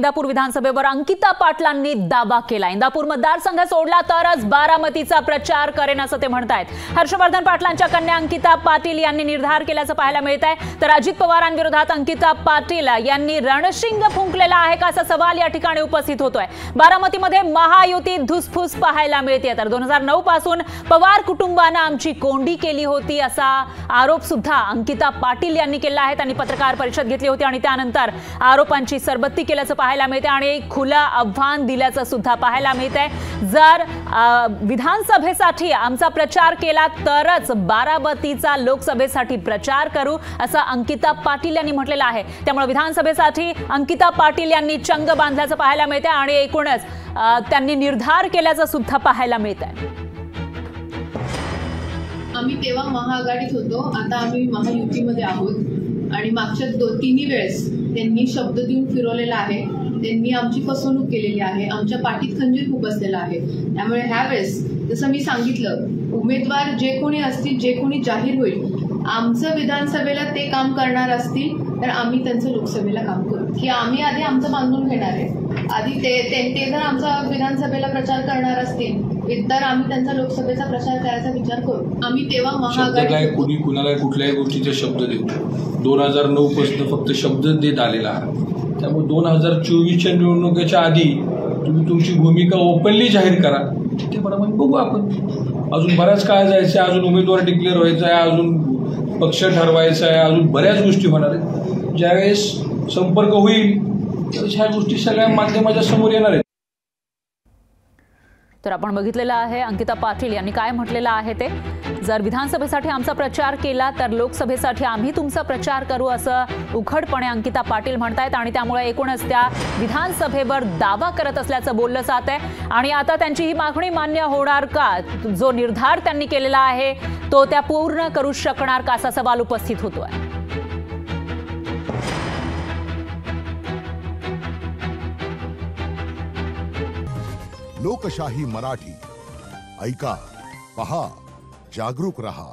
इंदापूर विधानसभेवर अंकिता पाटलांनी दावा केला। इंदापूर मतदारसंघ सोडला तरच बारामतीचा प्रचार करेन असं ते म्हणतायत। हर्षवर्धन पाटलांच्या कन्या अंकिता पाटील यांनी निर्धार केल्याचं पाहायला मिळत आहे। तर अजित पवारांविरोधात अंकिता पाटील यांनी रणशिंग फुंकलेला आहे का असा सवाल या ठिकाणी उपस्थित होतोय। बारामतीमध्ये महायुती धुसफूस पाहायला मिळते। तर 2009 पासून पवार कुटुंबाने आमची कोंडी केली होती असा आरोप सुद्धा अंकिता पाटील यांनी केला आहे। त्यांनी पत्रकार परिषद घेतली होती आणि त्यानंतर आरोपांची सरबत्ती केल्याचं पाहायला मिळते आणि खुला आव्हान दिल्याचं सुद्धा पाहायला मिळतंय। जर विधानसभेसाठी आमचा प्रचार केला तरच बारामतीचा लोकसभेसाठी प्रचार करू असं अंकिता पाटील यांनी म्हटलेलं आहे। त्यामुळे विधानसभेसाठी अंकिता पाटील यांनी चंग बांधल्याचं पाहायला मिळते आणि एकूणच त्यांनी निर्धार केल्याचं सुद्धा पाहायला मिळतंय। आम्ही तेव्हा महाआघाडीत होतो, आता आम्ही महायुतीमध्ये आहोत आणि मागच्या तिन्ही वेळेस त्यांनी शब्द देऊन फिरवलेला आहे। त्यांनी आमची फसवणूक केलेली आहे, आमच्या पाठीत खंजीर खूप असलेला आहे। त्यामुळे ह्या वेळेस जसं मी सांगितलं, उमेदवार जे कोणी असतील, जे कोणी जाहीर होईल, आमचं विधानसभेला ते काम करणार असतील तर आम्ही त्यांचं लोकसभेला काम करू, की आम्ही आधी आमचं बांधून घेणार आहे। आधी ते जर आमचा विधानसभेला प्रचार करणार असतील तर आम्ही त्यांचा लोकसभेचा प्रचार करायचा विचार करू। आम्ही तेव्हा महाआघाडी कुणी कुणाला कुठल्याही गोष्टीचे शब्द देतो 2009 पासून फक्त शब्द देत आलेला आहे। त्यामुळे 2024च्या निवडणुकीच्या आधी तुम्ही तुमची भूमिका ओपनली जाहीर करा, त्याप्रमाणे बघू आपण। अजून बराच काळ जायचं आहे, अजून उमेदवार डिक्लेअर व्हायचा आहे, अजून पक्ष ठरवायचा आहे, अजून बऱ्याच गोष्टी होणार आहेत। ज्यावेळेस संपर्क होईल त्यावेळेस ह्या गोष्टी सगळ्या माध्यमाच्या समोर येणार आहेत। तर आपण बघितलेलं आहे अंकिता पाटील यांनी काय म्हटलेलं आहे ते, जर विधानसभेसाठी आमचा प्रचार केला तर लोकसभेसाठी आम्ही तुमचा प्रचार करू असं उघडपणे अंकिता पाटील म्हणतायत आणि त्यामुळे एकूणच त्या विधानसभेवर दावा करत असल्याचं बोललं जात आहे। आणि आता त्यांची ही मागणी मान्य होणार का, जो निर्धार त्यांनी केलेला आहे तो त्या पूर्ण करू शकणार का असा सवाल उपस्थित होतोय। लोकशाही मराठी ऐका, पहा, जागरूक रहा।